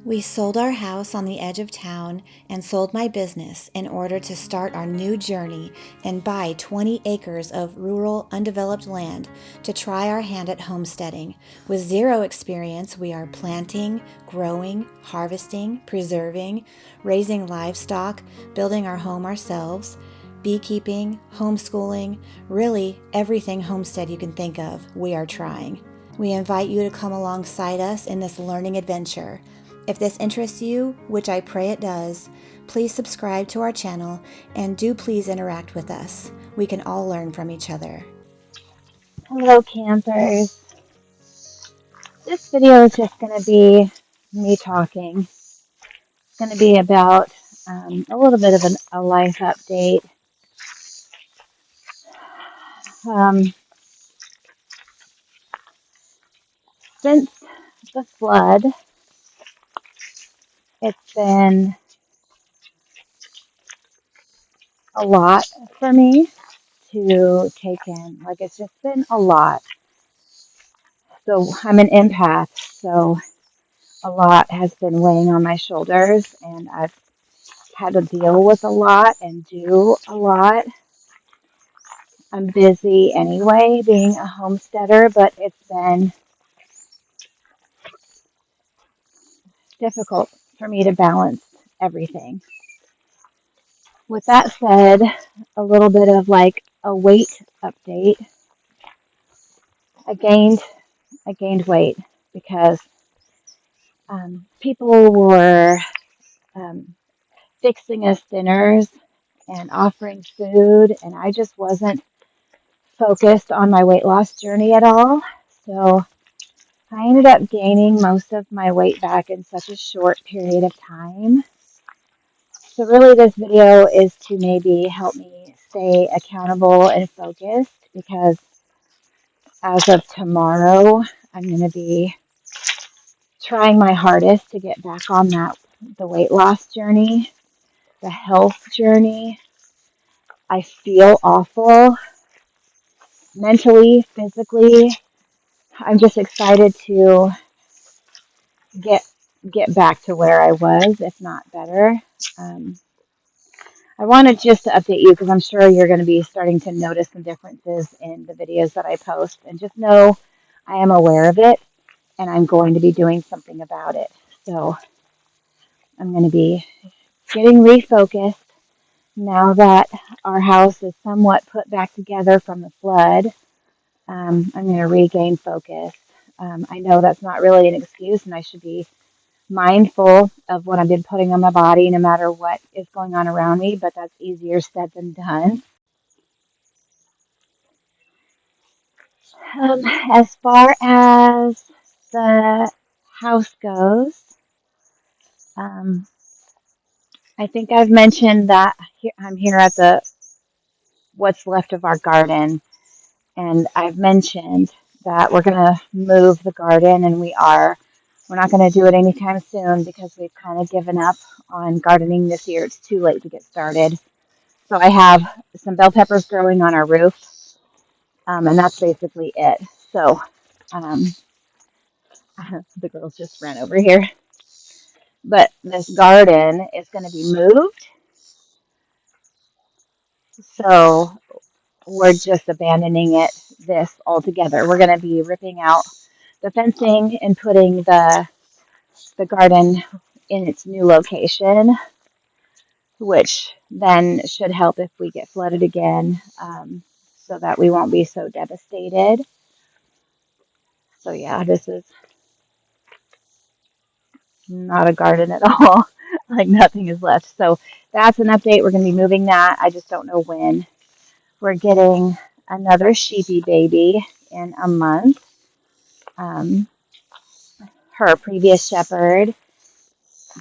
We sold our house on the edge of town and sold my business in order to start our new journey and buy 20 acres of rural, undeveloped land to try our hand at homesteading. With zero experience, we are planting, growing, harvesting, preserving, raising livestock, building our home ourselves, beekeeping, homeschooling, really everything homestead you can think of, we are trying. We invite you to come alongside us in this learning adventure. If this interests you, which I pray it does, please subscribe to our channel and do please interact with us. We can all learn from each other. Hello campers. This video is just going to be me talking. It's going to be about a little bit of a life update. Um, since the flood, it's been a lot for me to take in. Like, it's just been a lot. So I'm an empath, so a lot has been weighing on my shoulders, and I've had to deal with a lot and do a lot. I'm busy anyway, being a homesteader, but it's been difficult for me to balance everything. With that said, a little bit of like a weight update. I gained I gained weight because people were um, fixing us dinners and offering food, and I just wasn't focused on my weight loss journey at all. So I ended up gaining most of my weight back in such a short period of time. So really this video is to maybe help me stay accountable and focused, because as of tomorrow, I'm going to be trying my hardest to get back on the weight loss journey, the health journey. I feel awful mentally, physically. I'm just excited to get get back to where I was, if not better. Um, I wanted just to update you because I'm sure you're going to be starting to notice some differences in the videos that I post. And just know I am aware of it and I'm going to be doing something about it. So I'm going to be getting refocused now that our house is somewhat put back together from the flood. I'm going to regain focus. I know that's not really an excuse, and I should be mindful of what I've been putting on my body no matter what is going on around me, but that's easier said than done. Um, as far as the house goes, um, I think I've mentioned that I'm here at the what's left of our garden, and I've mentioned that we're going to move the garden, and we're not going to do it anytime soon because we've kind of given up on gardening this year. It's too late to get started. So I have some bell peppers growing on our roof, and that's basically it. So um, the girls just ran over here. But this garden is going to be moved, so we're just abandoning this altogether. We're going to be ripping out the fencing and putting the garden in its new location, which then should help if we get flooded again, so that we won't be so devastated. So yeah, this is not a garden at all. Like, nothing is left. So that's an update. We're going to be moving that. I just don't know when. We're getting another sheepy baby in a month. Um, her previous shepherd,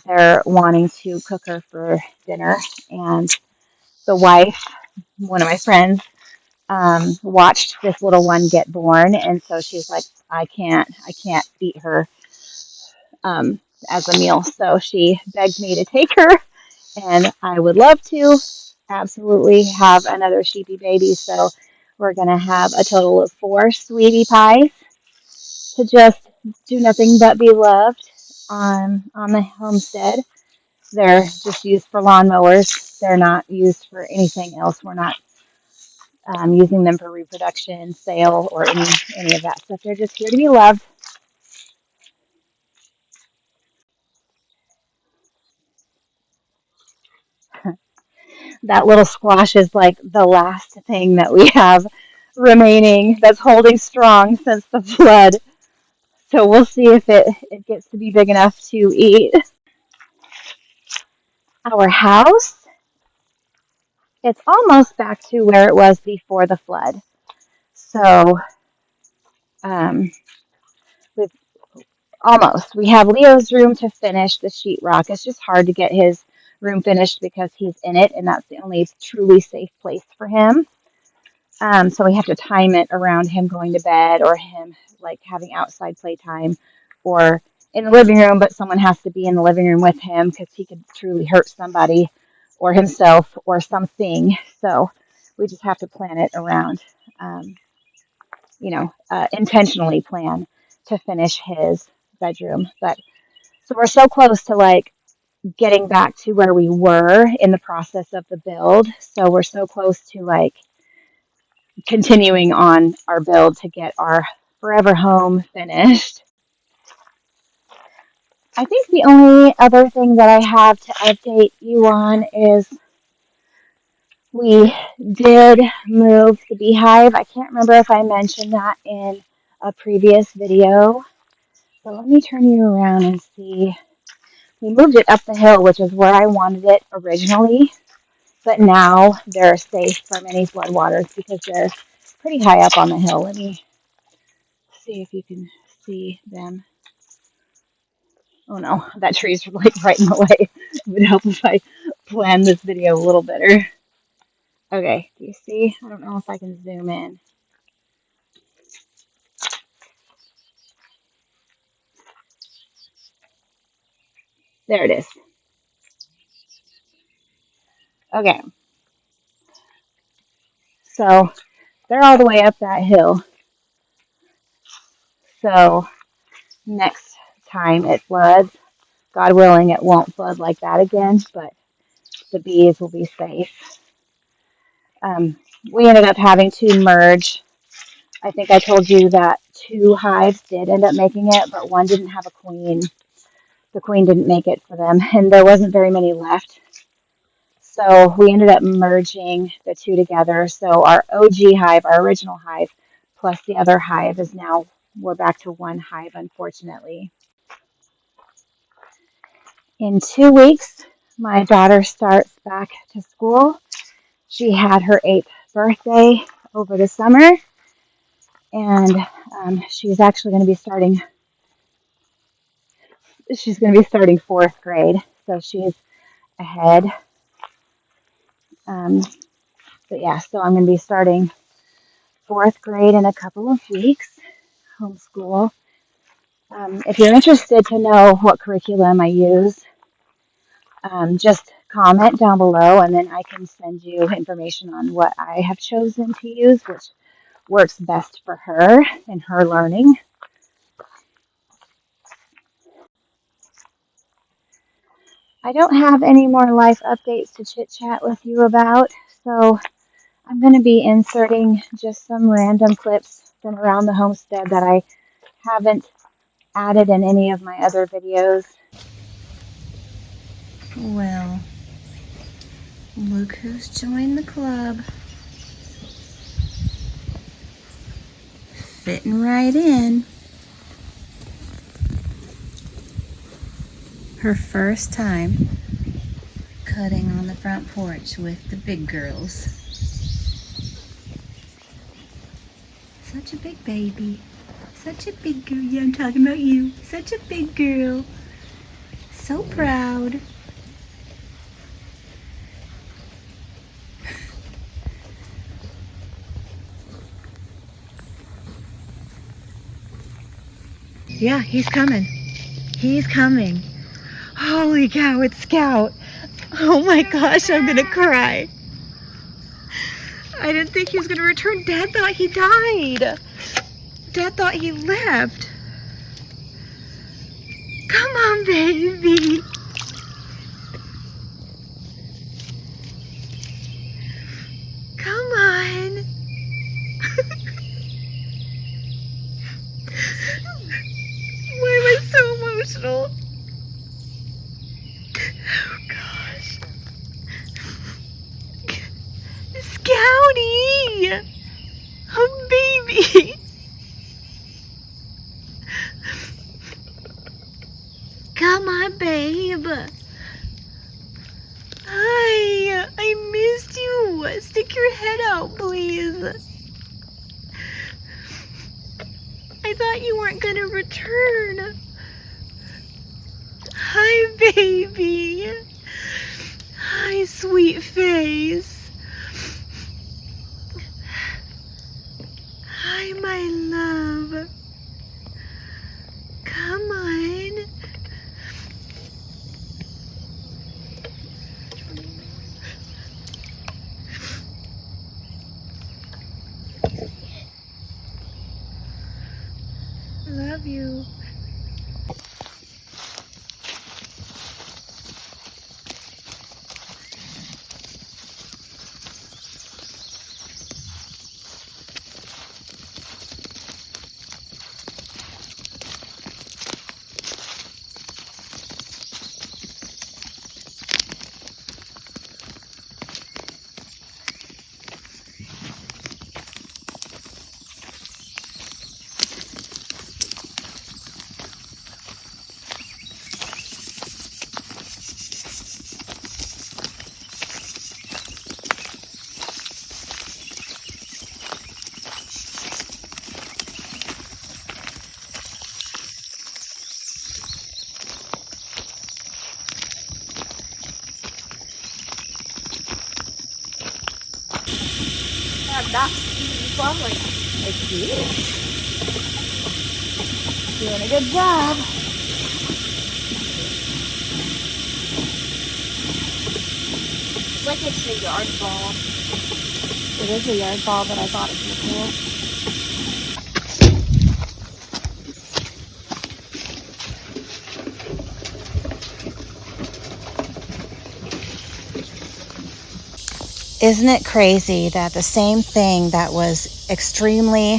they're wanting to cook her for dinner, and the wife, one of my friends, watched this little one get born, and so she's like, I can't eat her as a meal. So she begged me to take her, and I would love to absolutely have another sheepy baby. So we're gonna have a total of 4 sweetie pies to just do nothing but be loved. on the Homestead. They're just used for lawnmowers. They're not used for anything else. We're not using them for reproduction, sale, or any of that stuff. They're just here to be loved. That little squash is like the last thing that we have remaining that's holding strong since the flood. So we'll see if it gets to be big enough to eat. Our house, it's almost back to where it was before the flood. So um, with almost, we have Leo's room to finish the sheetrock. It's just hard to get his room finished because he's in it, and that's the only truly safe place for him. So we have to time it around him going to bed or him like having outside playtime or in the living room, but someone has to be in the living room with him because he could truly hurt somebody or himself or something. So we just have to plan it around, um, intentionally plan to finish his bedroom. But so we're so close to like getting back to where we were in the process of the build. So we're so close to like continuing on our build to get our forever home finished. I think the only other thing that I have to update you on is we did move the beehive. I can't remember if I mentioned that in a previous video, but let me turn you around and see. We moved it up the hill, which is where I wanted it originally, but now they're safe from any floodwaters because they're pretty high up on the hill. Let me see if you can see them. Oh no, that tree's like right in the way. It would help if I planned this video a little better. Okay, do you see? I don't know if I can zoom in. There it is. Okay, so they're all the way up that hill. So next time it floods, God willing, it won't flood like that again, but the bees will be safe. Um, we ended up having to merge. I think I told you that 2 hives did end up making it, but one didn't have a queen. The queen didn't make it for them, and there wasn't very many left. So we ended up merging the 2 together. So our OG hive, our original hive, plus the other hive is now, we're back to 1 hive, unfortunately. In 2 weeks, my daughter starts back to school. She had her 8th birthday over the summer, and she's actually going to be starting. She's going to be starting 4th grade, so she's ahead. Um, but yeah, so I'm going to be starting 4th grade in a couple of weeks, homeschool. If you're interested to know what curriculum I use, just comment down below and then I can send you information on what I have chosen to use, which works best for her and her learning. I don't have any more life updates to chit chat with you about, so I'm going to be inserting just some random clips from around the homestead that I haven't added in any of my other videos. Well, look who's joined the club. Fitting right in. Her first time cutting on the front porch with the big girls. Such a big baby. Such a big girl. Yeah, I'm talking about you. Such a big girl. So proud. Yeah, he's coming. He's coming. Holy cow, it's Scout. Oh my gosh, I'm gonna cry. I didn't think he was gonna return. Dad thought he died. Dad thought he left. Come on, baby. Come on. Why am I so emotional? Oh, gosh. Scouty! Oh, baby! Come on, babe. Hi, I missed you. Stick your head out, please. I thought you weren't gonna return. Hi, baby. Hi, sweet face. Hi, my love. Come on. Love you. That's lovely. It's you. Doing a good job. Like it's a yard ball. It is a yard ball, but I thought it'd be cool. Isn't it crazy that the same thing that was extremely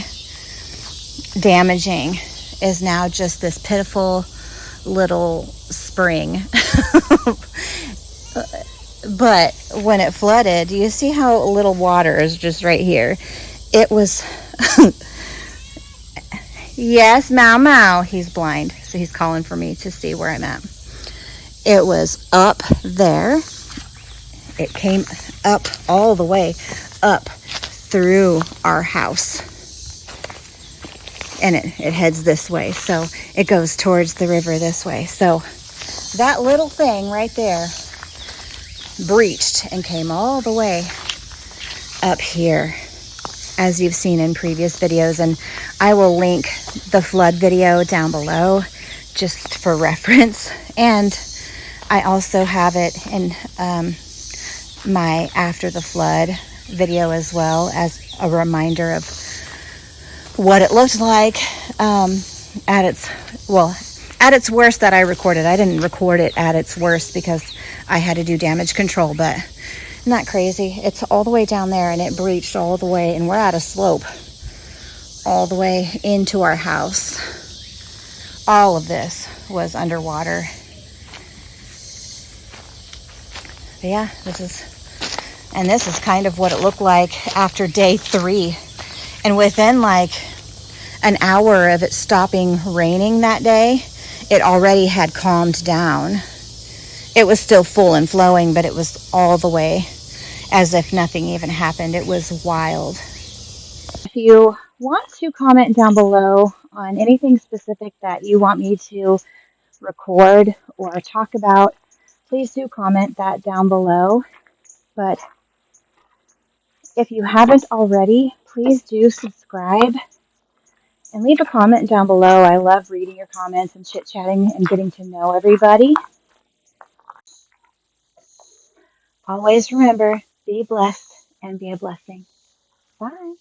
damaging is now just this pitiful little spring? But when it flooded, do you see how little water is just right here? It was, yes, Mau Mau. He's blind, so he's calling for me to see where I'm at. It was up there. It came up all the way up through our house. And it heads this way. So it goes towards the river this way. So that little thing right there breached and came all the way up here, as you've seen in previous videos. And I will link the flood video down below just for reference. And I also have it in my after the flood video as well, as a reminder of what it looked like at its worst that I recorded. I didn't record it at its worst because I had to do damage control, but isn't that crazy? It's all the way down there and it breached all the way, and we're at a slope all the way into our house. All of this was underwater. But yeah, this is kind of what it looked like after day 3. And within like an hour of it stopping raining that day, it already had calmed down. It was still full and flowing, but it was all the way as if nothing even happened. It was wild. If you want to comment down below on anything specific that you want me to record or talk about, please do comment that down below. But if you haven't already, please do subscribe and leave a comment down below. I love reading your comments and chit-chatting and getting to know everybody. Always remember, be blessed and be a blessing. Bye.